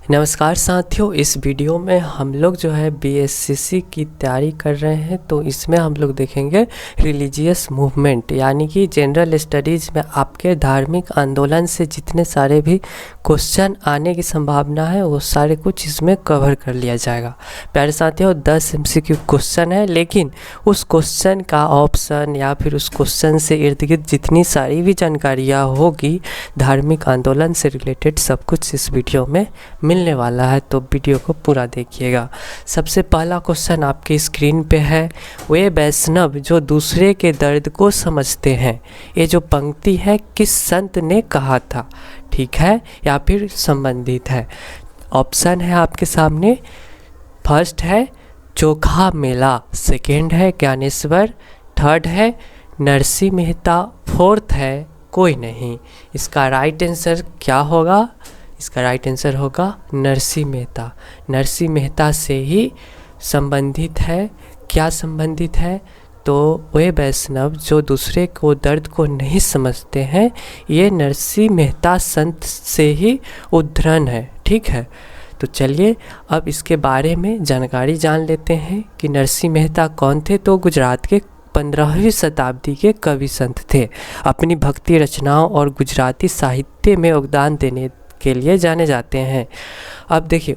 नमस्कार साथियों, इस वीडियो में हम लोग जो है बीएससीसी की तैयारी कर रहे हैं। तो इसमें हम लोग देखेंगे रिलीजियस मूवमेंट, यानी कि जनरल स्टडीज़ में आपके धार्मिक आंदोलन से जितने सारे भी क्वेश्चन आने की संभावना है वो सारे कुछ इसमें कवर कर लिया जाएगा। प्यारे साथियों, 10 MCQ क्वेश्चन है, लेकिन उस क्वेश्चन का ऑप्शन या फिर उस क्वेश्चन से इर्द गिर्द जितनी सारी भी जानकारियाँ होगी धार्मिक आंदोलन से रिलेटेड, सब कुछ इस वीडियो में मिलने वाला है। तो वीडियो को पूरा देखिएगा। सबसे पहला क्वेश्चन आपकी स्क्रीन पे है, वे वैष्णव जो दूसरे के दर्द को समझते हैं, ये जो पंक्ति है किस संत ने कहा था, ठीक है, या फिर संबंधित है। ऑप्शन है आपके सामने, फर्स्ट है चोखा मेला, सेकेंड है ज्ञानेश्वर, थर्ड है नरसिंह मेहता, फोर्थ है कोई नहीं। इसका राइट आंसर क्या होगा? इसका राइट आंसर होगा नरसिंह मेहता। नरसिंह मेहता से ही संबंधित है। क्या संबंधित है? तो वे वैष्णव जो दूसरे को दर्द को नहीं समझते हैं, ये नरसिंह मेहता संत से ही उद्धरण है, ठीक है। तो चलिए अब इसके बारे में जानकारी जान लेते हैं कि नरसिंह मेहता कौन थे। तो गुजरात के 15वीं शताब्दी के कवि संत थे। अपनी भक्ति रचनाओं और गुजराती साहित्य में योगदान देने के लिए जाने जाते हैं। अब देखिए,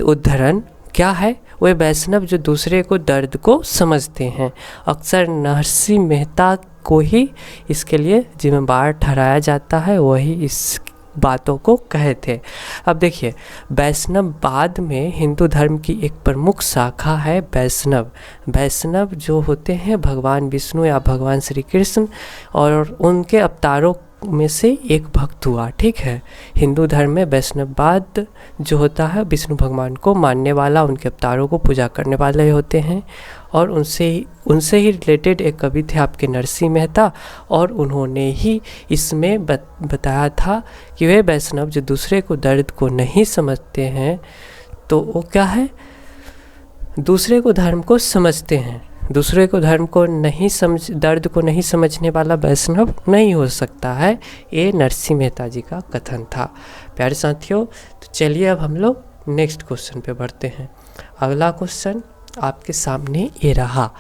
उद्धरण क्या है? वे वैष्णव जो दूसरे को दर्द को समझते हैं। अक्सर नरसिंह मेहता को ही इसके लिए जिम्मेदार ठहराया जाता है, वही इस बातों को कहे थे। अब देखिए, वैष्णव बाद में हिंदू धर्म की एक प्रमुख शाखा है। वैष्णव जो होते हैं भगवान विष्णु या भगवान श्री कृष्ण और उनके अवतारों में से एक भक्त हुआ, ठीक है। हिंदू धर्म में वैष्णववाद जो होता है विष्णु भगवान को मानने वाला, उनके अवतारों को पूजा करने वाले होते हैं। और उनसे ही रिलेटेड एक कवि थे आपके नरसिंह मेहता, और उन्होंने ही इसमें बताया था कि वे वैष्णव जो दूसरे को दर्द को नहीं समझते हैं, तो वो क्या है? दूसरे को धर्म को समझते हैं। दूसरे को धर्म को नहीं समझ, दर्द को नहीं समझने वाला वैष्णव नहीं हो सकता है। ये नरसिंह मेहता जी का कथन था। प्यारे साथियों, तो चलिए अब हम लोग नेक्स्ट क्वेश्चन पे बढ़ते हैं। अगला क्वेश्चन आपके सामने ये रहा,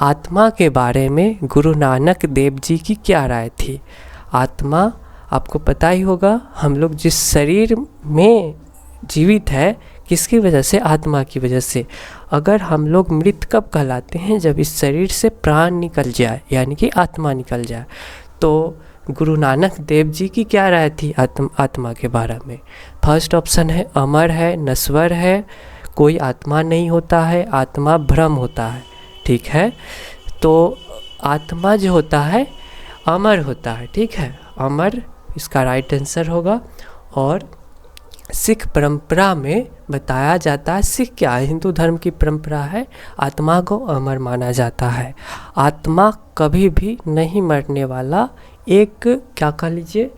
आत्मा के बारे में गुरु नानक देव जी की क्या राय थी? आत्मा आपको पता ही होगा, हम लोग जिस शरीर में जीवित है किसकी वजह से? आत्मा की वजह से। अगर हम लोग मृत कब कहलाते हैं? जब इस शरीर से प्राण निकल जाए, यानी कि आत्मा निकल जाए। तो गुरु नानक देव जी की क्या राय थी आत्मा के बारे में? फर्स्ट ऑप्शन है अमर है, नश्वर है, कोई आत्मा नहीं होता है, आत्मा भ्रम होता है, ठीक है। तो आत्मा जो होता है अमर होता है, ठीक है, अमर इसका राइट आंसर होगा। और सिख परंपरा में बताया जाता है, सिख क्या है, हिंदू धर्म की परंपरा है, आत्मा को अमर माना जाता है। आत्मा कभी भी नहीं मरने वाला एक, क्या कह लीजिए,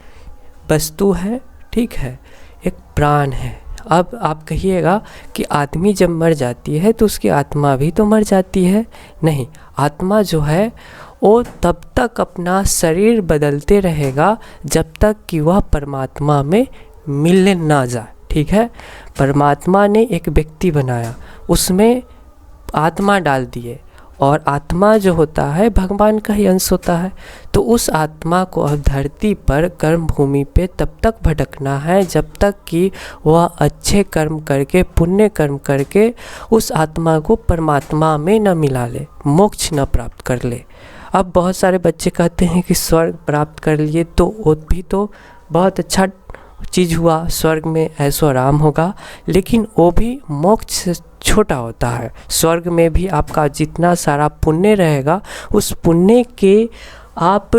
वस्तु है, ठीक है, एक प्राण है। अब आप कहिएगा कि आदमी जब मर जाती है तो उसकी आत्मा भी तो मर जाती है। नहीं, आत्मा जो है वो तब तक अपना शरीर बदलते रहेगा जब तक कि वह परमात्मा में मिलने ना जाए, ठीक है। परमात्मा ने एक व्यक्ति बनाया, उसमें आत्मा डाल दिए, और आत्मा जो होता है भगवान का ही अंश होता है। तो उस आत्मा को अब धरती पर कर्म भूमि पे तब तक भटकना है जब तक कि वह अच्छे कर्म करके, पुण्य कर्म करके उस आत्मा को परमात्मा में न मिला ले, मोक्ष न प्राप्त कर ले। अब बहुत सारे बच्चे कहते हैं कि स्वर्ग प्राप्त कर लिए, तो वो भी तो बहुत अच्छा चीज़ हुआ, स्वर्ग में ऐशो आराम होगा, लेकिन वो भी मोक्ष से छोटा होता है। स्वर्ग में भी आपका जितना सारा पुण्य रहेगा, उस पुण्य के आप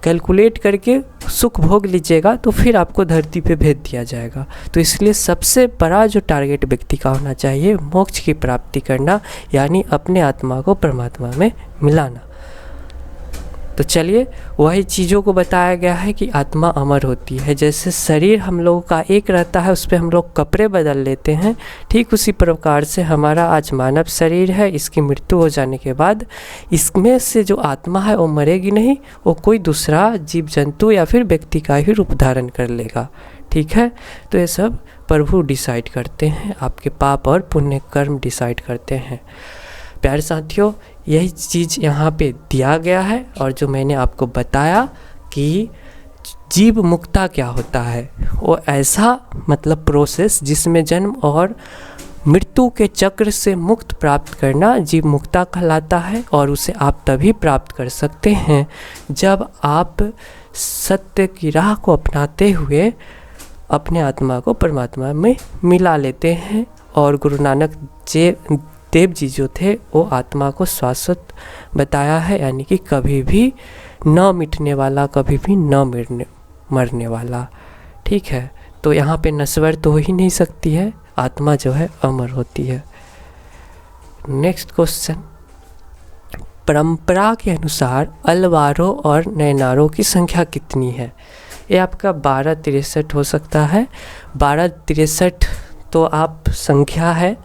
कैलकुलेट करके सुख भोग लीजिएगा, तो फिर आपको धरती पे भेज दिया जाएगा। तो इसलिए सबसे बड़ा जो टारगेट व्यक्ति का होना चाहिए, मोक्ष की प्राप्ति करना, यानी अपने आत्मा को परमात्मा में मिलाना। तो चलिए, वही चीज़ों को बताया गया है कि आत्मा अमर होती है। जैसे शरीर हम लोगों का एक रहता है, उस पर हम लोग कपड़े बदल लेते हैं, ठीक उसी प्रकार से हमारा आज मानव शरीर है, इसकी मृत्यु हो जाने के बाद इसमें से जो आत्मा है वो मरेगी नहीं, वो कोई दूसरा जीव जंतु या फिर व्यक्ति का ही रूप धारण कर लेगा, ठीक है। तो ये सब प्रभु डिसाइड करते हैं, आपके पाप और पुण्य कर्म डिसाइड करते हैं। प्यारे साथियों, यही चीज़ यहाँ पे दिया गया है। और जो मैंने आपको बताया कि जीव मुक्ता क्या होता है, वो ऐसा मतलब प्रोसेस जिसमें जन्म और मृत्यु के चक्र से मुक्त प्राप्त करना जीव मुक्ता कहलाता है। और उसे आप तभी प्राप्त कर सकते हैं जब आप सत्य की राह को अपनाते हुए अपने आत्मा को परमात्मा में मिला लेते हैं। और गुरु नानक देव जी जो थे वो आत्मा को शाश्वत बताया है, यानी कि कभी भी न मिटने वाला, कभी भी न मरने वाला। ठीक है, तो यहाँ पे नश्वर तो हो ही नहीं सकती है, आत्मा जो है अमर होती है। नेक्स्ट क्वेश्चन, परंपरा के अनुसार अलवारों और नैनारों की संख्या कितनी है? ये आपका 1263 हो सकता है। 1263 तो आप संख्या है,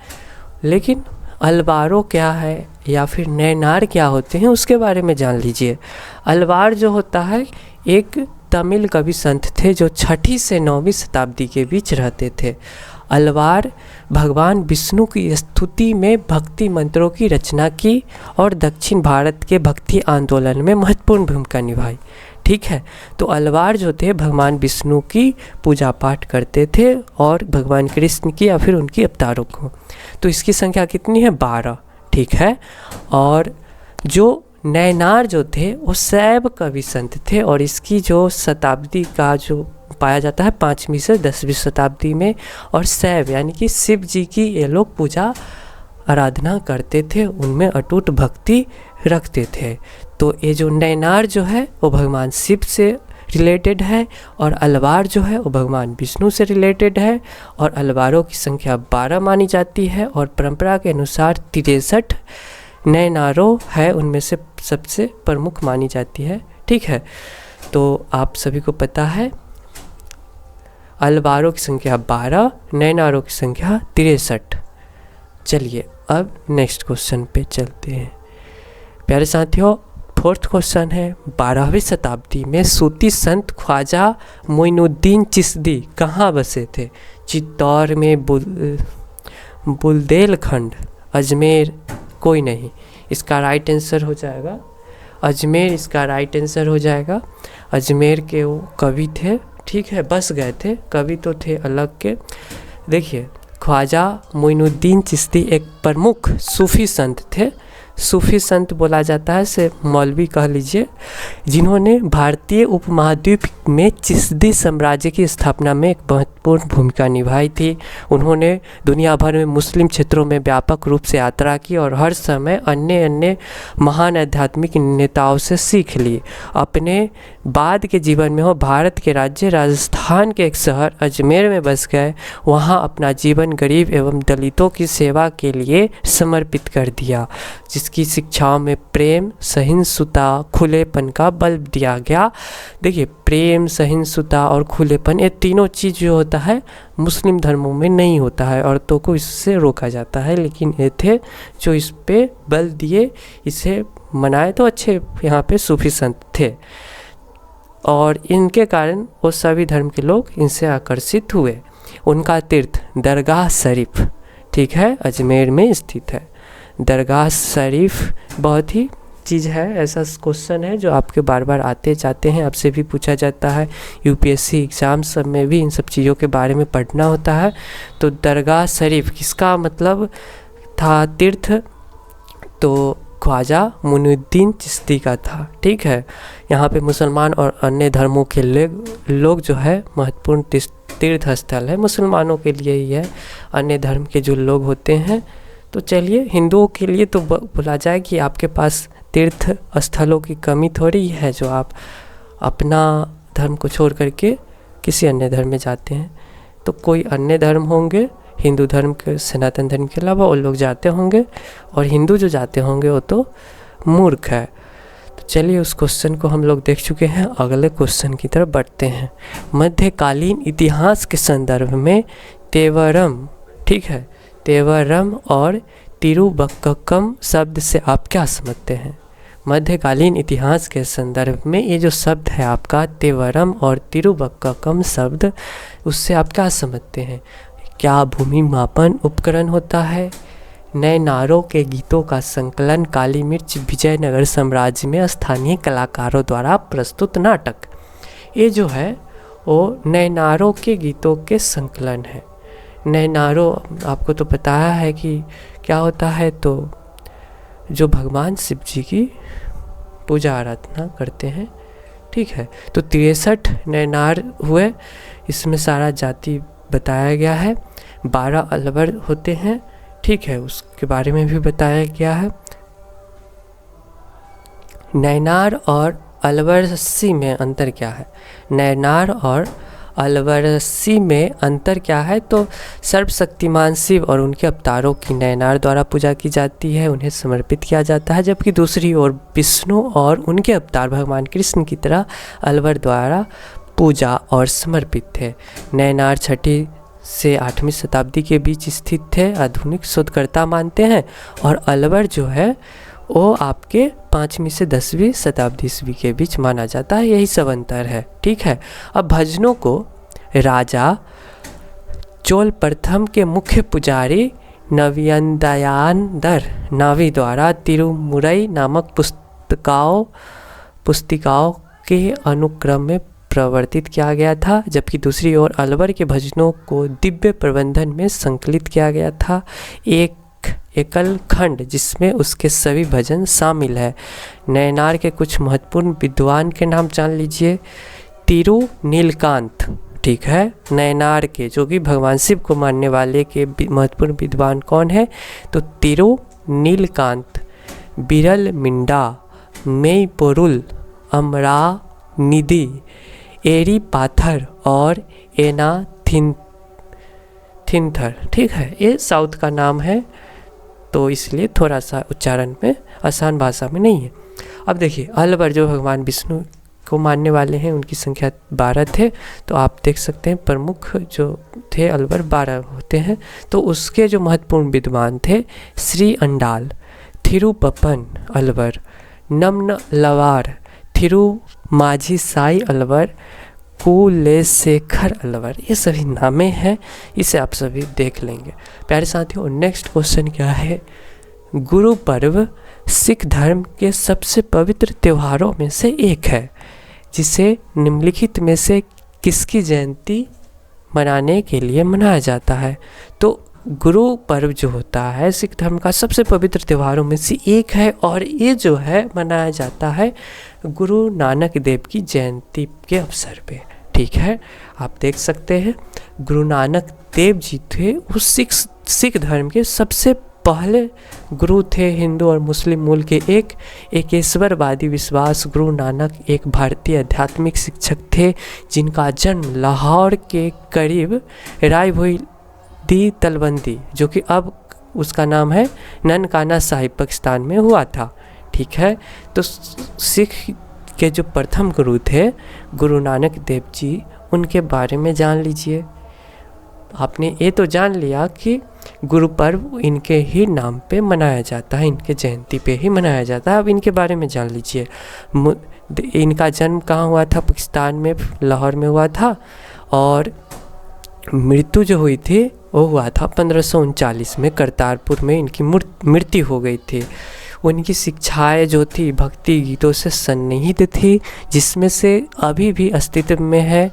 लेकिन अलवारों क्या है या फिर नैनार क्या होते हैं उसके बारे में जान लीजिए। अलवार जो होता है एक तमिल कवि संत थे जो 6वीं से 9वीं शताब्दी के बीच रहते थे। अलवार भगवान विष्णु की स्तुति में भक्ति मंत्रों की रचना की और दक्षिण भारत के भक्ति आंदोलन में महत्वपूर्ण भूमिका निभाई। ठीक है, तो अलवार जो थे भगवान विष्णु की पूजा पाठ करते थे और भगवान कृष्ण की या फिर उनकी अवतारों को। तो इसकी संख्या कितनी है? 12। ठीक है, और जो नैनार जो थे वो शैव कवि संत थे और इसकी जो शताब्दी का जो पाया जाता है 5वीं से 10वीं शताब्दी में। और शैव यानी कि शिव जी की ये लोग पूजा आराधना करते थे, उनमें अटूट भक्ति रखते थे। तो ये जो नैनार जो है वो भगवान शिव से रिलेटेड है और अलवार जो है वो भगवान विष्णु से रिलेटेड है। और अलवारों की संख्या 12 मानी जाती है और परंपरा के अनुसार 63 नैनारों है, उनमें से सबसे प्रमुख मानी जाती है। ठीक है, तो आप सभी को पता है अलवारों की संख्या 12, नैनारों की संख्या 63। चलिए अब नेक्स्ट क्वेश्चन पे चलते हैं। प्यारे साथियों, 4th क्वेश्चन है, 12वीं शताब्दी में सूती संत ख्वाजा मोइनुद्दीन चिश्ती कहाँ बसे थे? चित्तौड़ में, बुंदेलखंड, अजमेर, कोई नहीं। इसका राइट आंसर हो जाएगा अजमेर। इसका राइट आंसर हो जाएगा अजमेर के वो कवि थे। ठीक है, बस गए थे, कवि तो थे अलग के। देखिए, ख्वाजा मोइनुद्दीन चिश्ती एक प्रमुख सूफ़ी संत थे। सूफ़ी संत बोला जाता है, से मौलवी कह लीजिए, जिन्होंने भारतीय उपमहाद्वीप में चिश्ती साम्राज्य की स्थापना में एक महत्वपूर्ण भूमिका निभाई थी। उन्होंने दुनिया भर में मुस्लिम क्षेत्रों में व्यापक रूप से यात्रा की और हर समय अन्य अन्य महान आध्यात्मिक नेताओं से सीख ली। अपने बाद के जीवन में वो भारत के राज्य राजस्थान के एक शहर अजमेर में बस गए। वहाँ अपना जीवन गरीब एवं दलितों की सेवा के लिए समर्पित कर दिया, जिसकी शिक्षाओं में प्रेम, सहिष्णुता, खुलेपन का बल दिया गया। देखिए, प्रेम, सहिष्णुता और खुलेपन, ये तीनों चीज़ जो होता है मुस्लिम धर्मों में नहीं होता है, औरतों को इससे रोका जाता है, लेकिन ये थे जो इस पे बल दिए, इसे मनाए। तो अच्छे यहाँ पे सूफी संत थे और इनके कारण वो सभी धर्म के लोग इनसे आकर्षित हुए। उनका तीर्थ दरगाह शरीफ, ठीक है, अजमेर में स्थित है। दरगाह शरीफ बहुत ही चीज़ है, ऐसा क्वेश्चन है जो आपके बार बार आते जाते हैं, आपसे भी पूछा जाता है। यूपीएससी एग्ज़ाम सब में भी इन सब चीज़ों के बारे में पढ़ना होता है। तो दरगाह शरीफ किसका मतलब था तीर्थ? तो ख्वाजा मोइनुद्दीन चिश्ती का था। ठीक है, यहाँ पे मुसलमान और अन्य धर्मों के लोग जो है महत्वपूर्ण तीर्थ स्थल है, मुसलमानों के लिए ही है, अन्य धर्म के जो लोग होते हैं। तो चलिए, हिंदुओं के लिए तो बोला जाए कि आपके पास तीर्थ स्थलों की कमी थोड़ी है जो आप अपना धर्म को छोड़ करके किसी अन्य धर्म में जाते हैं। तो कोई अन्य धर्म होंगे हिंदू धर्म के, सनातन धर्म के अलावा, वो लोग जाते होंगे, और हिंदू जो जाते होंगे वो तो मूर्ख है। तो चलिए, उस क्वेश्चन को हम लोग देख चुके हैं, अगले क्वेश्चन की तरफ बढ़ते हैं। मध्यकालीन इतिहास के संदर्भ में तेवरम, ठीक है, तेवरम और तिरुवक्कम शब्द से आप क्या समझते हैं? मध्यकालीन इतिहास के संदर्भ में ये जो शब्द है आपका तेवरम और तिरुवक्कम शब्द, उससे आप क्या समझते हैं? क्या भूमि मापन उपकरण होता है? नैनारों के गीतों का संकलन, काली मिर्च, विजयनगर साम्राज्य में स्थानीय कलाकारों द्वारा प्रस्तुत नाटक। ये जो है वो नैनारों के गीतों के संकलन है। नैनारों आपको तो पता है कि क्या होता है, तो जो भगवान शिव जी की पूजा आराधना करते हैं, ठीक है। तो 63 नैनार हुए, इसमें सारा जाति बताया गया है। 12 अलवर होते हैं, ठीक है, उसके बारे में भी बताया गया है। नैनार और अलवरसी में अंतर क्या है? नैनार और अलवरसी में अंतर क्या है? तो सर्वशक्तिमान शिव और उनके अवतारों की नैनार द्वारा पूजा की जाती है, उन्हें समर्पित किया जाता है, जबकि दूसरी ओर विष्णु और उनके अवतार भगवान कृष्ण की तरह अलवर द्वारा पूजा और समर्पित थे। नैनार 6ठी से 8वीं शताब्दी के बीच स्थित थे, आधुनिक शोधकर्ता मानते हैं, और अलवर जो है वो आपके 5वीं से 10वीं शताब्दी ईस्वी के बीच माना जाता है। यही सब अंतर है, ठीक है। अब भजनों को राजा चोल प्रथम के मुख्य पुजारी नव्यनदयानंदर नावी द्वारा तिरुमुरई नामक पुस्तिकाओं के अनुक्रम में प्रवर्तित किया गया था, जबकि दूसरी ओर अलवर के भजनों को दिव्य प्रबंधन में संकलित किया गया था, एक एकल खंड जिसमें उसके सभी भजन शामिल है। नैनार के कुछ महत्वपूर्ण विद्वान के नाम जान लीजिए। तिरु नीलकांत, ठीक है, नैनार के जो कि भगवान शिव को मानने वाले के महत्वपूर्ण विद्वान कौन है? तो तिरु नीलकांत, बिरल मिंडा, मेईपोरुल, अमरानिधि, एरी पाथर और एना थिनथर, ठीक है। ये साउथ का नाम है, तो इसलिए थोड़ा सा उच्चारण में आसान भाषा में नहीं है। अब देखिए, अलवर जो भगवान विष्णु को मानने वाले हैं, उनकी संख्या 12 थे। तो आप देख सकते हैं प्रमुख जो थे अलवर 12 होते हैं। तो उसके जो महत्वपूर्ण विद्वान थे श्री अंडाल, थिरुपपन अलवर, नम्न लवार, थिरु माझी साई अलवर, कुलेशेखर अलवर, ये सभी नामें हैं, इसे आप सभी देख लेंगे। प्यारे साथियों, नेक्स्ट क्वेश्चन क्या है? गुरु पर्व सिख धर्म के सबसे पवित्र त्योहारों में से एक है, जिसे निम्नलिखित में से किसकी जयंती मनाने के लिए मनाया जाता है? तो गुरु पर्व जो होता है सिख धर्म का सबसे पवित्र त्योहारों में से एक है, और ये जो है मनाया जाता है गुरु नानक देव की जयंती के अवसर पे, ठीक है। आप देख सकते हैं गुरु नानक देव जी थे उस सिख धर्म के सबसे पहले गुरु थे। हिंदू और मुस्लिम मूल के एक एकेश्वरवादी विश्वास गुरु नानक एक भारतीय आध्यात्मिक शिक्षक थे, जिनका जन्म लाहौर के करीब रायभोईदी तलवंदी, जो कि अब उसका नाम है ननकाना साहिब, पाकिस्तान में हुआ था, ठीक है। तो सिख के जो प्रथम गुरु थे गुरु नानक देव जी, उनके बारे में जान लीजिए। आपने ये तो जान लिया कि गुरु पर्व इनके ही नाम पे मनाया जाता है, इनके जयंती पे ही मनाया जाता है। अब इनके बारे में जान लीजिए। इनका जन्म कहाँ हुआ था? पाकिस्तान में, लाहौर में हुआ था, और मृत्यु जो हुई थी वो हुआ था 1539 में, करतारपुर में इनकी मृत्यु हो गई थी। उनकी शिक्षाएं जो थी भक्ति गीतों से सन्निहित थी, जिसमें से अभी भी अस्तित्व में है।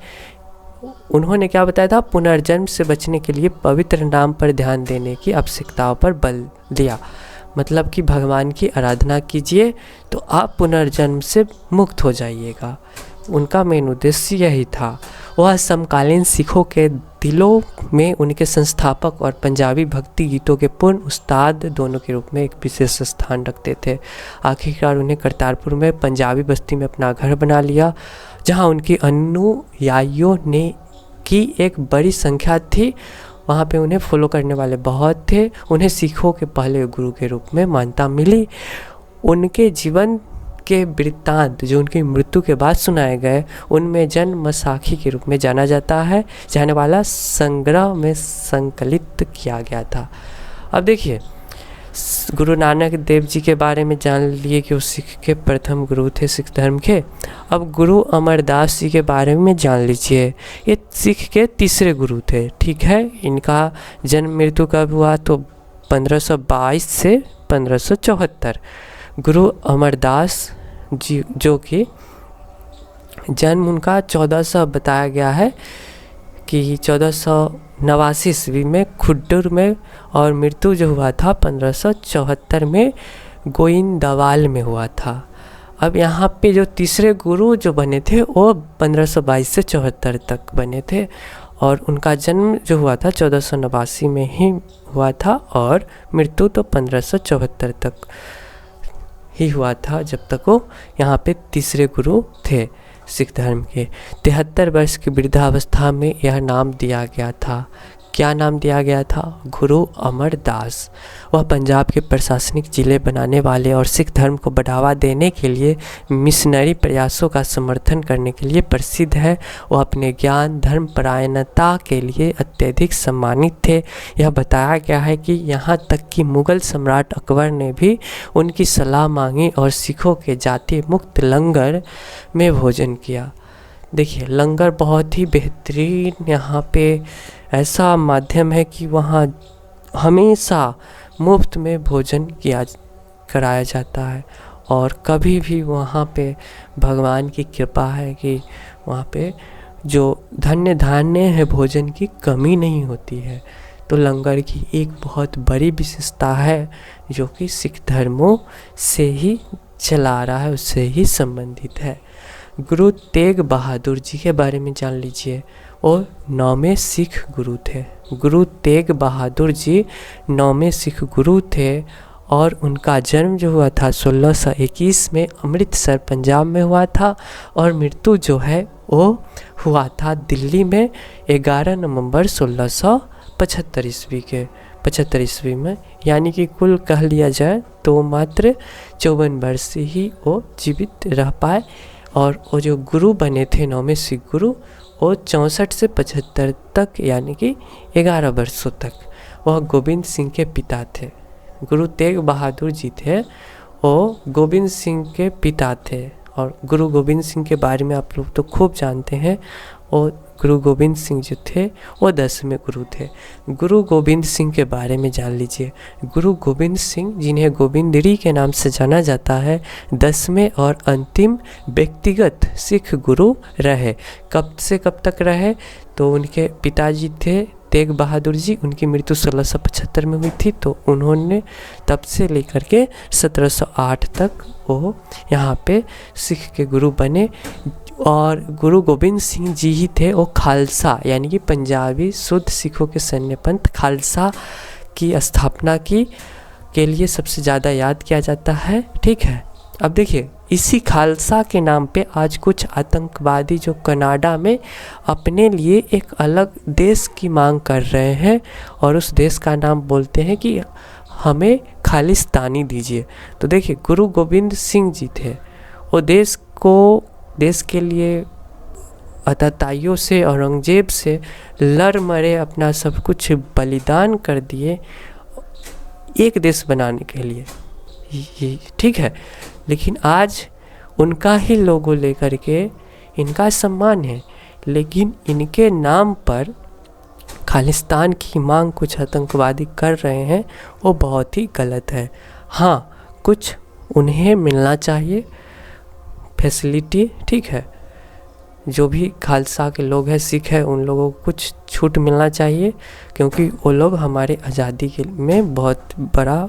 उन्होंने क्या बताया था? पुनर्जन्म से बचने के लिए पवित्र नाम पर ध्यान देने की आवश्यकताओं पर बल दिया। मतलब कि भगवान की आराधना कीजिए तो आप पुनर्जन्म से मुक्त हो जाइएगा। उनका मेन उद्देश्य यही था। वह समकालीन सिखों के दिलों में उनके संस्थापक और पंजाबी भक्ति गीतों के पूर्ण उस्ताद दोनों के रूप में एक विशेष स्थान रखते थे। आखिरकार उन्हें करतारपुर में पंजाबी बस्ती में अपना घर बना लिया, जहां उनकी अनुयायियों ने की एक बड़ी संख्या थी। वहाँ पे उन्हें फॉलो करने वाले बहुत थे। उन्हें सिखों के पहले गुरु के रूप में मान्यता मिली। उनके जीवन के वृत्तांत जो उनकी मृत्यु के बाद सुनाए गए, उनमें जन्म साखी के रूप में जाने वाला संग्रह में संकलित किया गया था। अब देखिए, गुरु नानक देव जी के बारे में जान लिए कि वो सिख के प्रथम गुरु थे सिख धर्म के। अब गुरु अमरदास जी के बारे में जान लीजिए। ये सिख के तीसरे गुरु थे, ठीक है। इनका जन्म मृत्यु कब हुआ तो 1522 से 1574। गुरु अमरदास जी जो कि जन्म उनका 1400 बताया गया है कि 1489 ईस्वी में खुड्डुर में, और मृत्यु जो हुआ था 1574 में गोइंदवाल में हुआ था। अब यहाँ पे जो तीसरे गुरु जो बने थे वो 1522 से 74 तक बने थे, और उनका जन्म जो हुआ था 1489 में ही हुआ था, और मृत्यु तो 1574 तक ही हुआ था, जब तक वो यहाँ पे तीसरे गुरु थे सिख धर्म के। 73 वर्ष की वृद्धावस्था में यह नाम दिया गया था। क्या नाम दिया गया था? गुरु अमरदास। वह पंजाब के प्रशासनिक ज़िले बनाने वाले और सिख धर्म को बढ़ावा देने के लिए मिशनरी प्रयासों का समर्थन करने के लिए प्रसिद्ध है। वह अपने ज्ञान धर्मपरायणता के लिए अत्यधिक सम्मानित थे। यह बताया गया है कि यहाँ तक कि मुग़ल सम्राट अकबर ने भी उनकी सलाह मांगी और सिखों के जाति मुक्त लंगर में भोजन किया। देखिए, लंगर बहुत ही बेहतरीन यहाँ पे ऐसा माध्यम है कि वहाँ हमेशा मुफ्त में भोजन कराया जाता है, और कभी भी वहाँ पे भगवान की कृपा है कि वहाँ पे जो धन्य धान्य है भोजन की कमी नहीं होती है। तो लंगर की एक बहुत बड़ी विशेषता है जो कि सिख धर्मों से ही चला आ रहा है, उससे ही संबंधित है। गुरु तेग बहादुर जी के बारे में जान लीजिए। और 9वें सिख गुरु थे। गुरु तेग बहादुर जी 9वें सिख गुरु थे, और उनका जन्म जो हुआ था 1621 में अमृतसर पंजाब में हुआ था, और मृत्यु जो है वो हुआ था दिल्ली में 11 नवंबर 1675 ईस्वी में। यानी कि कुल कह लिया जाए तो मात्र 54 वर्ष ही वो जीवित रह पाए। और वो जो गुरु बने थे 9वें सिख गुरु, वो 64 से 75 तक यानी कि 11 वर्षों तक वह गोविंद सिंह के पिता थे। गुरु तेग बहादुर जी थे, वो गोविंद सिंह के पिता थे। और गुरु गोविंद सिंह के बारे में आप लोग तो खूब जानते हैं। और गुरु गोविंद सिंह जो थे वो 10वें गुरु थे। गुरु गोविंद सिंह के बारे में जान लीजिए। गुरु गोविंद सिंह, जिन्हें गोविंदरी के नाम से जाना जाता है, 10वें और अंतिम व्यक्तिगत सिख गुरु रहे। कब से कब तक रहे? तो उनके पिताजी थे तेग बहादुर जी, उनकी मृत्यु 1675 में हुई थी, तो उन्होंने तब से लेकर के 1708 तक वो यहाँ पे सिख के गुरु बने। और गुरु गोविंद सिंह जी ही थे वो खालसा यानी कि पंजाबी शुद्ध सिखों के सैन्य पंथ खालसा की स्थापना के लिए सबसे ज़्यादा याद किया जाता है। ठीक है, अब देखिए, इसी खालसा के नाम पे आज कुछ आतंकवादी जो कनाडा में अपने लिए एक अलग देश की मांग कर रहे हैं, और उस देश का नाम बोलते हैं कि हमें खालिस्तानी दीजिए। तो देखिए, गुरु गोविंद सिंह जी थे, वो देश के लिए अताताइयों से, औरंगजेब से लड़ मरे, अपना सब कुछ बलिदान कर दिए एक देश बनाने के लिए। ये ठीक है, लेकिन आज उनका ही लोगो लेकर के इनका सम्मान है, लेकिन इनके नाम पर खालिस्तान की मांग कुछ आतंकवादी कर रहे हैं, वो बहुत ही गलत है। हाँ, कुछ उन्हें मिलना चाहिए फैसिलिटी, ठीक है। जो भी खालसा के लोग हैं, सिख है, उन लोगों को कुछ छूट मिलना चाहिए, क्योंकि वो लोग हमारे आज़ादी के में बहुत बड़ा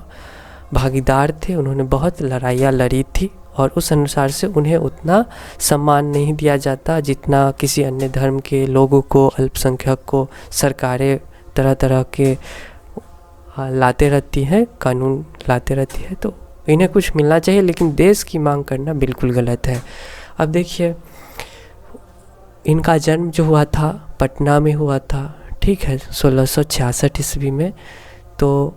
भागीदार थे। उन्होंने बहुत लड़ाइयाँ लड़ी थी, और उस अनुसार से उन्हें उतना सम्मान नहीं दिया जाता जितना किसी अन्य धर्म के लोगों को, अल्पसंख्यक को सरकारें तरह तरह के लाते रहती हैं, कानून लाते रहती है। तो इन्हें कुछ मिलना चाहिए, लेकिन देश की मांग करना बिल्कुल गलत है। अब देखिए, इनका जन्म जो हुआ था पटना में हुआ था, ठीक है, 1666 ईस्वी में। तो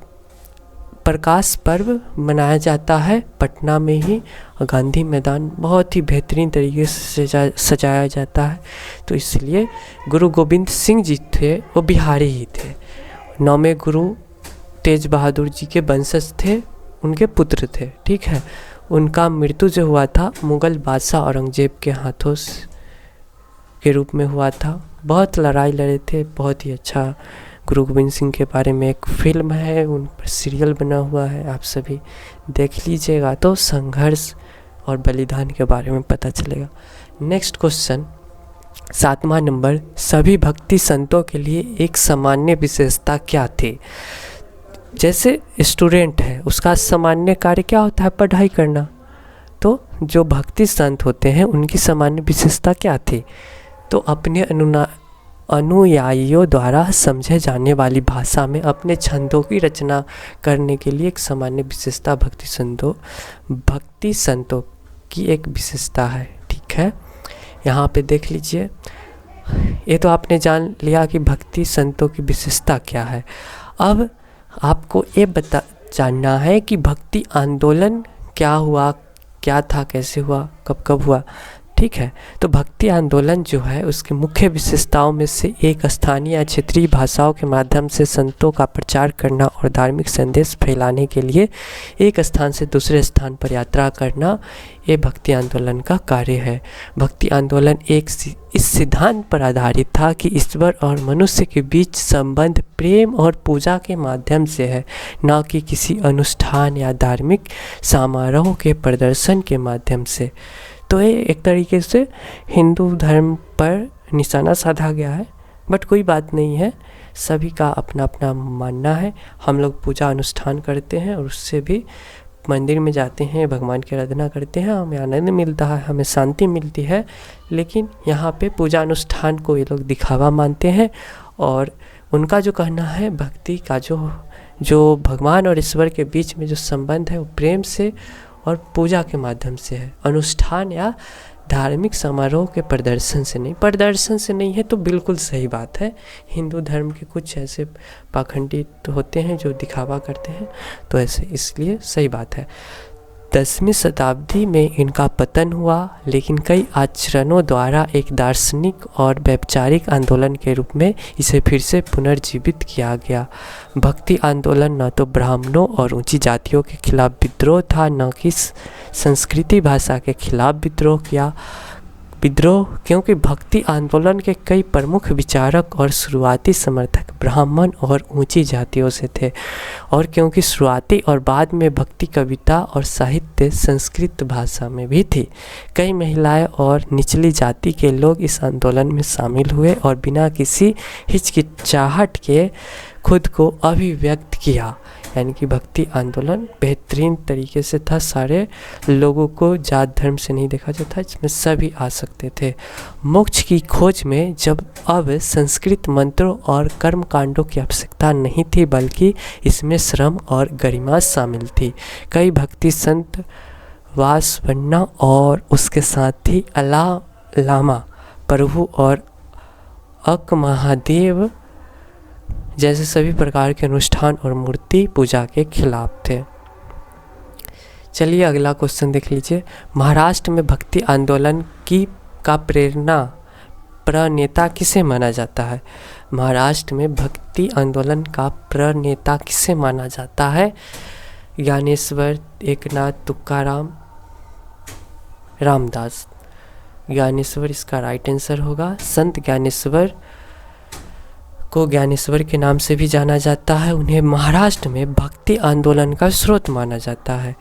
प्रकाश पर्व मनाया जाता है पटना में ही, गांधी मैदान बहुत ही बेहतरीन तरीके से सजाया जाता है। तो इसलिए गुरु गोविंद सिंह जी थे वो बिहारी ही थे। 9वें गुरु तेज बहादुर जी के वंशज थे, उनके पुत्र थे, ठीक है। उनका मृत्यु जो हुआ था मुग़ल बादशाह औरंगज़ेब के हाथों के रूप में हुआ था। बहुत लड़ाई लड़े थे, बहुत ही अच्छा। गुरु गोविंद सिंह के बारे में एक फ़िल्म है, उन पर सीरियल बना हुआ है, आप सभी देख लीजिएगा तो संघर्ष और बलिदान के बारे में पता चलेगा। नेक्स्ट क्वेश्चन 7वां नंबर, सभी भक्ति संतों के लिए एक सामान्य विशेषता क्या थी? जैसे स्टूडेंट है, उसका सामान्य कार्य क्या होता है? पढ़ाई करना। तो जो भक्ति संत होते हैं उनकी सामान्य विशेषता क्या थी? तो अपने अनुयायियों द्वारा समझे जाने वाली भाषा में अपने छंदों की रचना करने के लिए एक सामान्य विशेषता भक्ति संतों की एक विशेषता है, ठीक है। यहाँ पे देख लीजिए, ये तो आपने जान लिया कि भक्ति संतों की विशेषता क्या है। अब आपको ये जानना है कि भक्ति आंदोलन क्या हुआ, क्या था, कैसे हुआ, कब कब हुआ, ठीक है। तो भक्ति आंदोलन जो है उसकी मुख्य विशेषताओं में से एक स्थानीय या क्षेत्रीय भाषाओं के माध्यम से संतों का प्रचार करना और धार्मिक संदेश फैलाने के लिए एक स्थान से दूसरे स्थान पर यात्रा करना, ये भक्ति आंदोलन का कार्य है। भक्ति आंदोलन इस सिद्धांत पर आधारित था कि ईश्वर और मनुष्य के बीच संबंध प्रेम और पूजा के माध्यम से है, न कि किसी अनुष्ठान या धार्मिक समारोह के प्रदर्शन के माध्यम से। तो ये एक तरीके से हिंदू धर्म पर निशाना साधा गया है, बट कोई बात नहीं है, सभी का अपना अपना मानना है। हम लोग पूजा अनुष्ठान करते हैं और उससे भी मंदिर में जाते हैं, भगवान की आराधना करते हैं, हमें आनंद मिलता है, हमें शांति मिलती है। लेकिन यहाँ पे पूजा अनुष्ठान को ये लोग दिखावा मानते हैं और उनका जो कहना है भक्ति का जो भगवान और ईश्वर के बीच में जो संबंध है वो प्रेम से और पूजा के माध्यम से है, अनुष्ठान या धार्मिक समारोह के प्रदर्शन से नहीं। प्रदर्शन से नहीं है तो बिल्कुल सही बात है। हिंदू धर्म के कुछ ऐसे पाखंडी तो होते हैं जो दिखावा करते हैं, तो ऐसे इसलिए सही बात है। 10वीं शताब्दी में इनका पतन हुआ, लेकिन कई आचरणों द्वारा एक दार्शनिक और वैचारिक आंदोलन के रूप में इसे फिर से पुनर्जीवित किया गया। भक्ति आंदोलन न तो ब्राह्मणों और ऊंची जातियों के खिलाफ विद्रोह था, न कि संस्कृति भाषा के खिलाफ विद्रोह, क्योंकि भक्ति आंदोलन के कई प्रमुख विचारक और शुरुआती समर्थक ब्राह्मण और ऊंची जातियों से थे, और क्योंकि शुरुआती और बाद में भक्ति कविता और साहित्य संस्कृत भाषा में भी थी। कई महिलाएं और निचली जाति के लोग इस आंदोलन में शामिल हुए और बिना किसी हिचकिचाहट के खुद को अभिव्यक्त किया। यानी कि भक्ति आंदोलन बेहतरीन तरीके से था, सारे लोगों को जात धर्म से नहीं देखा जाता, इसमें सभी आ सकते थे। मोक्ष की खोज में जब अब संस्कृत मंत्रों और कर्म कांडों की आवश्यकता नहीं थी, बल्कि इसमें श्रम और गरिमा शामिल थी। कई भक्ति संत वासवन्ना और उसके साथ ही लामा प्रभु और अक महादेव जैसे सभी प्रकार के अनुष्ठान और मूर्ति पूजा के खिलाफ थे। चलिए अगला क्वेश्चन देख लीजिए। महाराष्ट्र में भक्ति आंदोलन का प्रणेता किसे माना जाता है? महाराष्ट्र में भक्ति आंदोलन का प्रणेता किसे माना जाता है? ज्ञानेश्वर, एकनाथ, तुकाराम, रामदास। ज्ञानेश्वर इसका राइट आंसर होगा। संत ज्ञानेश्वर को ज्ञानेश्वर के नाम से भी जाना जाता है। उन्हें महाराष्ट्र में भक्ति आंदोलन का स्रोत माना जाता है।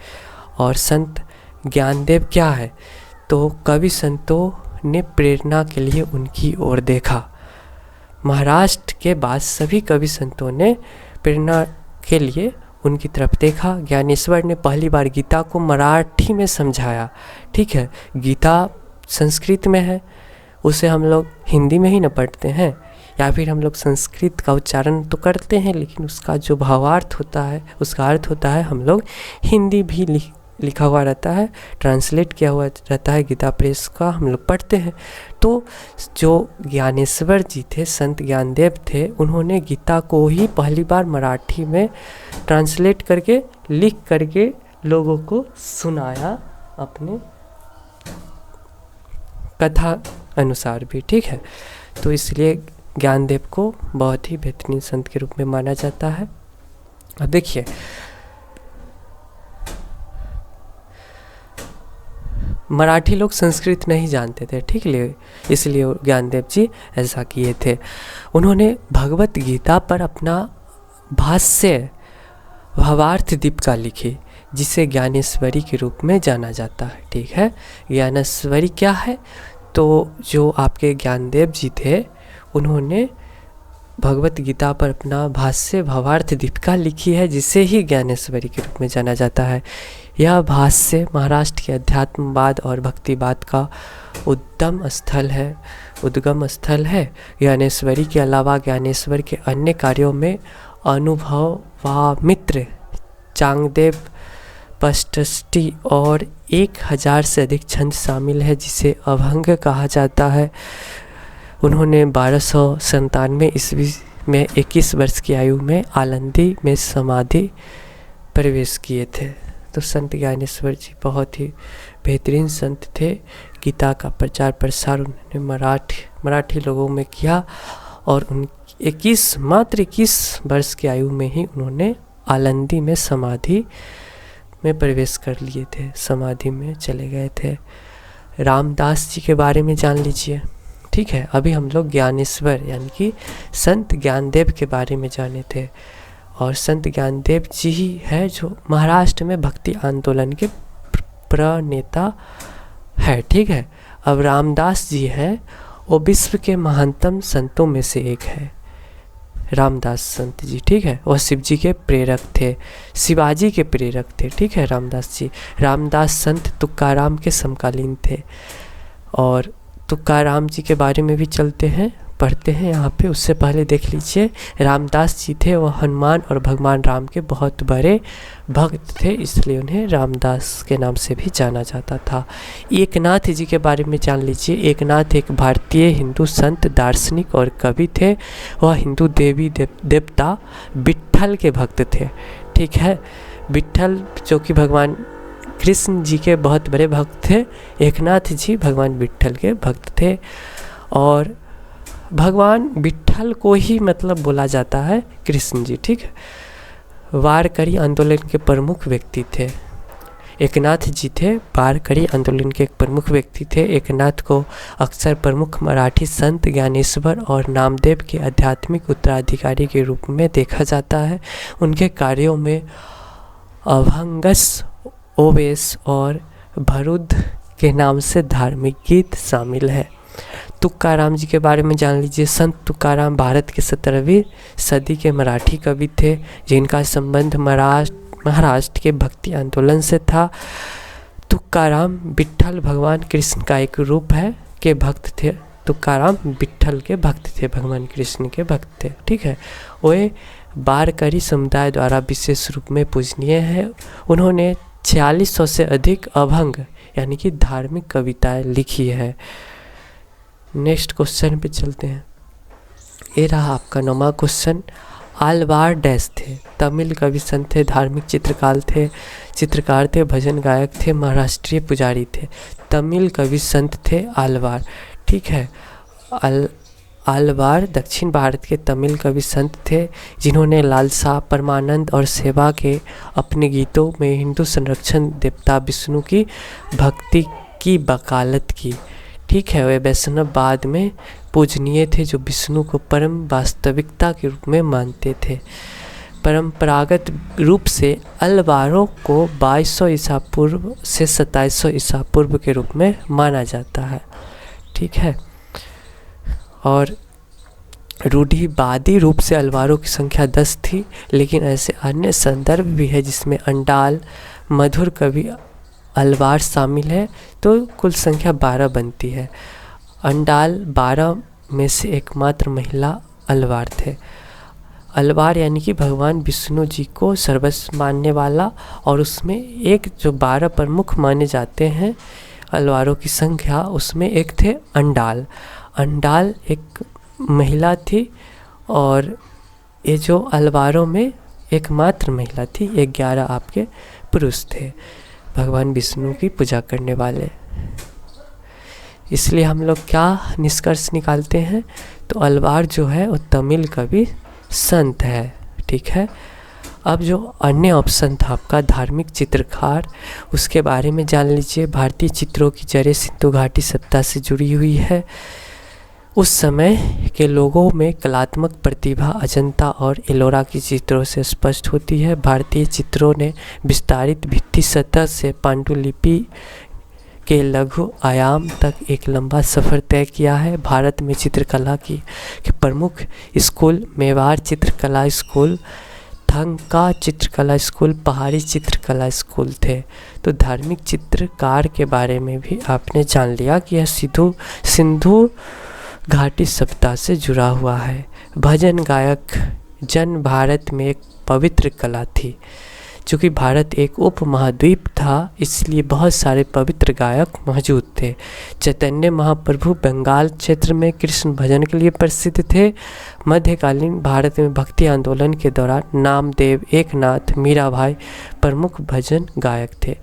और संत ज्ञानदेव क्या है? तो कवि संतों ने प्रेरणा के लिए उनकी ओर देखा। महाराष्ट्र के बाद सभी कवि संतों ने प्रेरणा के लिए उनकी तरफ देखा। ज्ञानेश्वर ने पहली बार गीता को मराठी में समझाया। ठीक है, गीता संस्कृत में है, उसे हम लोग हिंदी में ही न पढ़ते हैं, या फिर हम लोग संस्कृत का उच्चारण तो करते हैं, लेकिन उसका जो भावार्थ होता है, उसका अर्थ होता है, हम लोग हिंदी भी लिखा हुआ रहता है, ट्रांसलेट किया हुआ रहता है, गीता प्रेस का हम लोग पढ़ते हैं। तो जो ज्ञानेश्वर जी थे, संत ज्ञानदेव थे, उन्होंने गीता को ही पहली बार मराठी में ट्रांसलेट करके लिख करके लोगों को सुनाया, अपने कथा अनुसार भी। ठीक है, तो इसलिए ज्ञानदेव को बहुत ही बेहतरीन संत के रूप में माना जाता है। अब देखिए, मराठी लोग संस्कृत नहीं जानते थे, ठीक है, इसलिए ज्ञानदेव जी ऐसा किए थे। उन्होंने भगवत गीता पर अपना भाष्य भावार्थ दीपिका लिखी, जिसे ज्ञानेश्वरी के रूप में जाना जाता है, ठीक है। ज्ञानेश्वरी क्या है? तो जो आपके ज्ञानदेव जी थे, उन्होंने भगवत गीता पर अपना भाष्य भावार्थ दीपिका लिखी है, जिसे ही ज्ञानेश्वरी के रूप में जाना जाता है। यह भाष्य महाराष्ट्र के अध्यात्मवाद और भक्तिवाद का उद्गम स्थल है। ज्ञानेश्वरी के अलावा ज्ञानेश्वर के अन्य कार्यों में अनुभवामित्र, चांगदेव, पष्टष्टि और 1000 से अधिक छंद शामिल है, जिसे अभंग कहा जाता है। उन्होंने 1297 ईस्वी में 21 वर्ष की आयु में आलंदी में समाधि प्रवेश किए थे। तो संत ज्ञानेश्वर जी बहुत ही बेहतरीन संत थे। गीता का प्रचार प्रसार उन्होंने मराठी लोगों में किया और मात्र 21 वर्ष की आयु में ही उन्होंने आलंदी में समाधि में प्रवेश कर लिए थे, समाधि में चले गए थे। रामदास जी के बारे में जान लीजिए, ठीक है। अभी हम लोग ज्ञानेश्वर यानी कि संत ज्ञानदेव के बारे में जाने थे, और संत ज्ञानदेव जी ही है जो महाराष्ट्र में भक्ति आंदोलन के प्रणेता है, ठीक है। अब रामदास जी हैं, वो विश्व के महानतम संतों में से एक है, रामदास संत जी, ठीक है। वह शिव जी के प्रेरक थे, शिवाजी के प्रेरक थे, ठीक है, रामदास जी। रामदास संत तुकाराम के समकालीन थे, और तुकाराम जी के बारे में भी चलते हैं, पढ़ते हैं यहाँ पे। उससे पहले देख लीजिए, रामदास जी थे, वह हनुमान और भगवान राम के बहुत बड़े भक्त थे, इसलिए उन्हें रामदास के नाम से भी जाना जाता था। एकनाथ जी के बारे में जान लीजिए। एकनाथ एक भारतीय हिंदू संत, दार्शनिक और कवि थे। वह हिंदू देवी देवता विट्ठल के भक्त थे, ठीक है। विट्ठल जो कि भगवान कृष्ण जी के बहुत बड़े भक्त थे, एकनाथ जी भगवान विट्ठल के भक्त थे। और भगवान विट्ठल को ही मतलब बोला जाता है कृष्ण जी, ठीक है। वारकरी आंदोलन के प्रमुख व्यक्ति थे एकनाथ जी थे। वारकरी आंदोलन के एक प्रमुख व्यक्ति थे। एकनाथ को अक्सर प्रमुख मराठी संत ज्ञानेश्वर और नामदेव के आध्यात्मिक उत्तराधिकारी के रूप में देखा जाता है। उनके कार्यों में अभंगस, ओवेस और भरुद के नाम से धार्मिक गीत शामिल है। तुकाराम जी के बारे में जान लीजिए। संत तुकाराम भारत के 17वीं सदी के मराठी कवि थे, जिनका संबंध महाराष्ट्र के भक्ति आंदोलन से था। तुकाराम विट्ठल भगवान कृष्ण का एक रूप है के भक्त थे। तुकाराम विट्ठल के भक्त थे, भगवान कृष्ण के भक्त थे, ठीक है। वे वारकरी समुदाय द्वारा विशेष रूप में पूजनीय है। उन्होंने 4600 से अधिक अभंग यानी कि धार्मिक कविताएं लिखी है। नेक्स्ट क्वेश्चन पे चलते हैं। ये रहा आपका 9वां क्वेश्चन। आलवार डैश थे। तमिल कवि संत थे, धार्मिक चित्रकार थे, भजन गायक थे, महाराष्ट्रीय पुजारी थे। तमिल कवि संत थे आलवार, ठीक है। आलवार दक्षिण भारत के तमिल कवि संत थे, जिन्होंने लालसा, परमानंद और सेवा के अपने गीतों में हिंदू संरक्षण देवता विष्णु की भक्ति की वकालत की, ठीक है। वे वैष्णववाद में पूजनीय थे, जो विष्णु को परम वास्तविकता के रूप में मानते थे। परंपरागत रूप से अलवारों को 2200 ईसा पूर्व से 2700 ईसा पूर्व के रूप में माना जाता है, ठीक है। और रूढ़िवादी रूप से अलवारों की संख्या 10 थी, लेकिन ऐसे अन्य संदर्भ भी है जिसमें अंडाल, मधुर कवि अलवार शामिल है, तो कुल संख्या 12 बनती है। अंडाल 12 में से एकमात्र महिला अलवार थे। अलवार यानी कि भगवान विष्णु जी को सर्वस्व मानने वाला, और उसमें एक जो 12 प्रमुख माने जाते हैं अलवारों की संख्या, उसमें एक थे अंडाल। अंडाल एक महिला थी, और ये जो अलवारों में एकमात्र महिला थी। 11 आपके पुरुष थे, भगवान विष्णु की पूजा करने वाले। इसलिए हम लोग क्या निष्कर्ष निकालते हैं, तो अलवार जो है वो तमिल कवि संत है, ठीक है। अब जो अन्य ऑप्शन था आपका धार्मिक चित्रकार, उसके बारे में जान लीजिए। भारतीय चित्रों की जड़ें सिंधु घाटी सभ्यता से जुड़ी हुई है। उस समय के लोगों में कलात्मक प्रतिभा अजंता और एलोरा की चित्रों से स्पष्ट होती है। भारतीय चित्रों ने विस्तारित भित्ति सतह से पांडुलिपि के लघु आयाम तक एक लंबा सफ़र तय किया है। भारत में चित्रकला के प्रमुख स्कूल मेवाड़ चित्रकला स्कूल, थंका चित्रकला स्कूल, पहाड़ी चित्रकला स्कूल थे। तो धार्मिक चित्रकार के बारे में भी आपने जान लिया कि यह सिंधु घाटी सभ्यता से जुड़ा हुआ है। भजन गायक जन भारत में एक पवित्र कला थी। चूँकि भारत एक उपमहाद्वीप था, इसलिए बहुत सारे पवित्र गायक मौजूद थे। चैतन्य महाप्रभु बंगाल क्षेत्र में कृष्ण भजन के लिए प्रसिद्ध थे। मध्यकालीन भारत में भक्ति आंदोलन के दौरान नामदेव, एकनाथ, मीराबाई प्रमुख भजन गायक थे।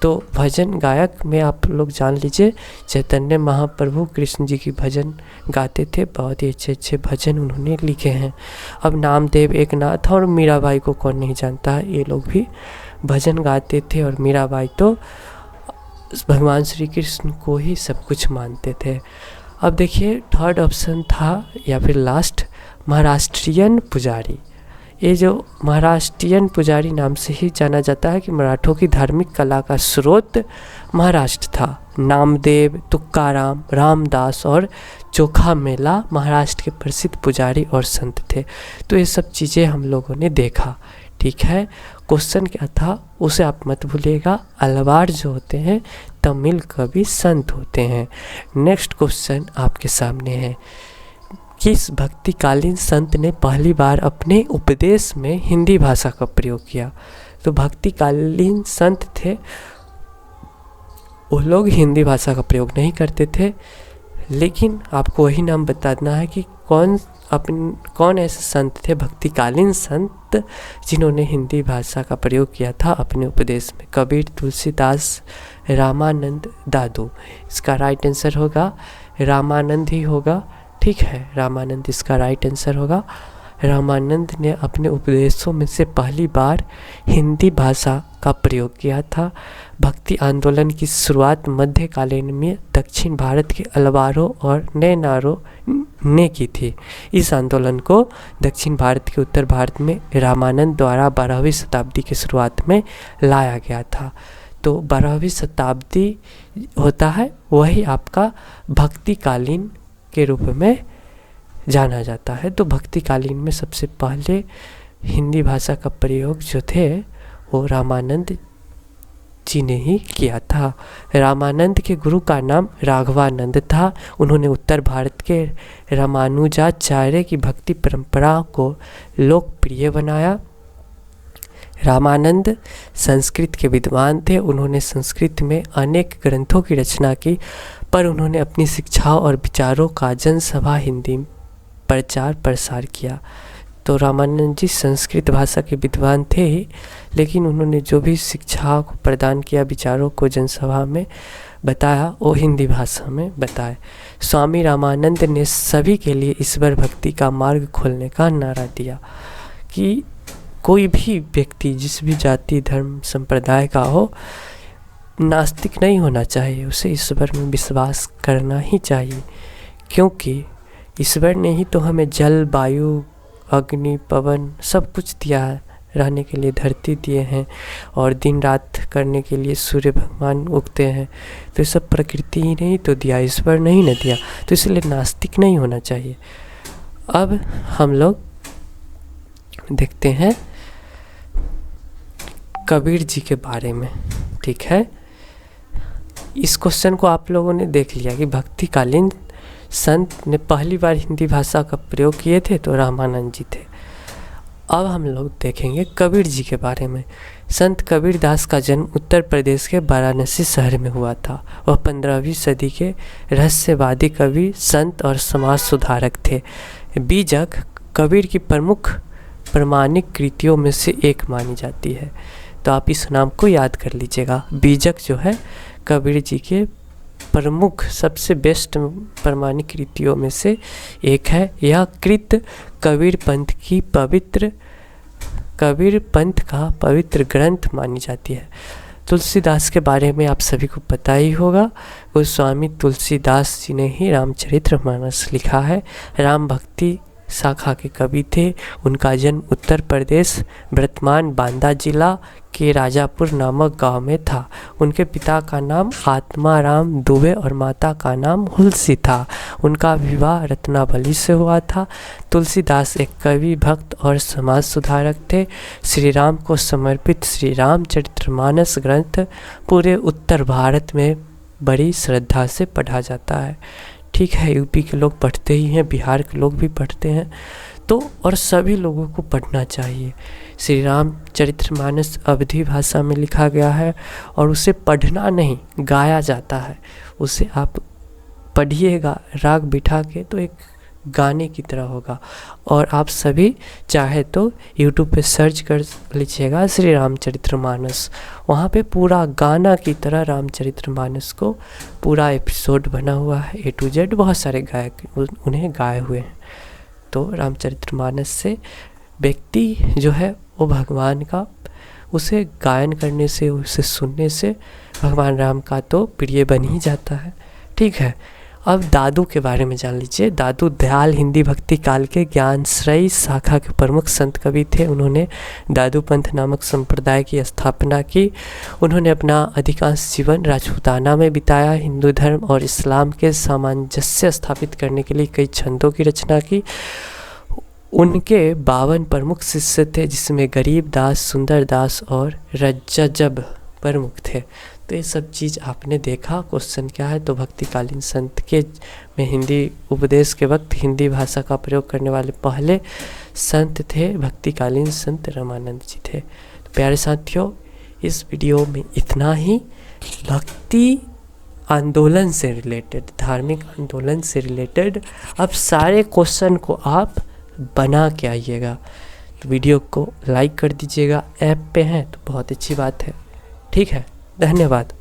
तो भजन गायक में आप लोग जान लीजिए, चैतन्य महाप्रभु कृष्ण जी की भजन गाते थे। बहुत ही अच्छे अच्छे भजन उन्होंने लिखे हैं। अब नामदेव, एकनाथ और मीराबाई को कौन नहीं जानता है, ये लोग भी भजन गाते थे। और मीराबाई तो भगवान श्री कृष्ण को ही सब कुछ मानते थे। अब देखिए थर्ड ऑप्शन था या फिर लास्ट, महाराष्ट्रियन पुजारी। ये जो महाराष्ट्रियन पुजारी नाम से ही जाना जाता है कि मराठों की धार्मिक कला का स्रोत महाराष्ट्र था। नामदेव, तुकाराम, रामदास और चोखा मेला महाराष्ट्र के प्रसिद्ध पुजारी और संत थे। तो ये सब चीज़ें हम लोगों ने देखा, ठीक है। क्वेश्चन क्या था उसे आप मत भूलिएगा। अलवार जो होते हैं तमिल कवि संत होते हैं। नेक्स्ट क्वेश्चन आपके सामने है, किस भक्तिकालीन संत ने पहली बार अपने उपदेश में हिंदी भाषा का प्रयोग किया? तो भक्तिकालीन संत थे, वो लोग हिंदी भाषा का प्रयोग नहीं करते थे, लेकिन आपको वही नाम बताना है कि कौन ऐसे संत थे भक्तिकालीन संत जिन्होंने हिंदी भाषा का प्रयोग किया था अपने उपदेश में। कबीर, तुलसीदास, रामानंद, दादू। इसका राइट आंसर होगा रामानंद ही होगा, ठीक है। रामानंद इसका राइट आंसर होगा। रामानंद ने अपने उपदेशों में से पहली बार हिंदी भाषा का प्रयोग किया था। भक्ति आंदोलन की शुरुआत मध्यकालीन में दक्षिण भारत के अलवारों और नैनारों ने की थी। इस आंदोलन को दक्षिण भारत के उत्तर भारत में रामानंद द्वारा 12वीं शताब्दी की शुरुआत में लाया गया था। तो 12वीं शताब्दी होता है वही आपका भक्तिकालीन के रूप में जाना जाता है। तो भक्तिकालीन में सबसे पहले हिंदी भाषा का प्रयोग जो थे वो रामानंद जी ने ही किया था। रामानंद के गुरु का नाम राघवानंद था। उन्होंने उत्तर भारत के रामानुजाचार्य की भक्ति परंपरा को लोकप्रिय बनाया। रामानंद संस्कृत के विद्वान थे। उन्होंने संस्कृत में अनेक ग्रंथों की रचना की, पर उन्होंने अपनी शिक्षाओं और विचारों का जनसभा हिंदी प्रचार प्रसार किया। तो रामानंद जी संस्कृत भाषा के विद्वान थे ही, लेकिन उन्होंने जो भी शिक्षा को प्रदान किया, विचारों को जनसभा में बताया, वो हिंदी भाषा में बताए। स्वामी रामानंद ने सभी के लिए ईश्वर भक्ति का मार्ग खोलने का नारा दिया कि कोई भी व्यक्ति जिस भी जाति, धर्म, संप्रदाय का हो, नास्तिक नहीं होना चाहिए, उसे ईश्वर में विश्वास करना ही चाहिए, क्योंकि ईश्वर ने ही तो हमें जल, वायु, अग्नि, पवन सब कुछ दिया है, रहने के लिए धरती दिए हैं और दिन रात करने के लिए सूर्य भगवान उगते हैं। तो ये सब प्रकृति ही नहीं तो दिया, ईश्वर नहीं न दिया, तो इसलिए नास्तिक नहीं होना चाहिए। अब हम लोग देखते हैं कबीर जी के बारे में, ठीक है। इस क्वेश्चन को आप लोगों ने देख लिया कि भक्तिकालीन संत ने पहली बार हिंदी भाषा का प्रयोग किए थे तो रामानंद जी थे। अब हम लोग देखेंगे कबीर जी के बारे में। संत कबीर दास का जन्म उत्तर प्रदेश के वाराणसी शहर में हुआ था। वह 15वीं सदी के रहस्यवादी कवि, संत और समाज सुधारक थे। बीजक कबीर की प्रमुख प्रमाणिक कृतियों में से एक मानी जाती है, तो आप इस नाम को याद कर लीजिएगा। बीजक जो है कबीर जी के प्रमुख सबसे बेस्ट प्रमाणिक कृतियों में से एक है। यह कृत कबीर पंथ की पवित्र कबीर पंथ का पवित्र ग्रंथ मानी जाती है। तुलसीदास के बारे में आप सभी को पता ही होगा। गोस्वामी तुलसीदास जी ने ही रामचरितमानस लिखा है। राम भक्ति शाखा के कवि थे। उनका जन्म उत्तर प्रदेश वर्तमान बांदा जिला के राजापुर नामक गांव में था। उनके पिता का नाम आत्माराम दुबे और माता का नाम हुलसी था। उनका विवाह रत्नावली से हुआ था। तुलसीदास एक कवि, भक्त और समाज सुधारक थे। श्री राम को समर्पित श्री रामचरितमानस ग्रंथ पूरे उत्तर भारत में बड़ी श्रद्धा से पढ़ा जाता है। ठीक है, यूपी के लोग पढ़ते ही हैं, बिहार के लोग भी पढ़ते हैं, तो और सभी लोगों को पढ़ना चाहिए। श्री रामचरितमानस अवधी भाषा में लिखा गया है और उसे पढ़ना नहीं, गाया जाता है। उसे आप पढ़िएगा राग बिठा के तो एक गाने की तरह होगा। और आप सभी चाहे तो YouTube पे सर्च कर लीजिएगा श्री रामचरितमानस, वहाँ पे पूरा गाना की तरह रामचरितमानस को पूरा एपिसोड बना हुआ है, A to Z। बहुत सारे गायक उन्हें गाए हुए हैं। तो रामचरितमानस से व्यक्ति जो है वो भगवान का, उसे गायन करने से, उसे सुनने से भगवान राम का तो प्रिय बन ही जाता है। ठीक है, अब दादू के बारे में जान लीजिए। दादू दयाल हिंदी भक्ति काल के ज्ञानश्रयी शाखा के प्रमुख संत कवि थे। उन्होंने दादू पंथ नामक संप्रदाय की स्थापना की। उन्होंने अपना अधिकांश जीवन राजपूताना में बिताया। हिंदू धर्म और इस्लाम के सामंजस्य स्थापित करने के लिए कई छंदों की रचना की। उनके 52 प्रमुख शिष्य थे, जिसमें गरीब दास, सुंदर दास और रज्जब प्रमुख थे। तो ये सब चीज़ आपने देखा। क्वेश्चन क्या है, तो भक्तिकालीन संत के में हिंदी उपदेश के वक्त हिंदी भाषा का प्रयोग करने वाले पहले संत थे भक्तिकालीन संत रामानंद जी थे। तो प्यारे साथियों, इस वीडियो में इतना ही। भक्ति आंदोलन से रिलेटेड, धार्मिक आंदोलन से रिलेटेड अब सारे क्वेश्चन को आप बना के आइएगा। तो वीडियो को लाइक कर दीजिएगा। ऐप पे हैं तो बहुत अच्छी बात है। ठीक है, धन्यवाद।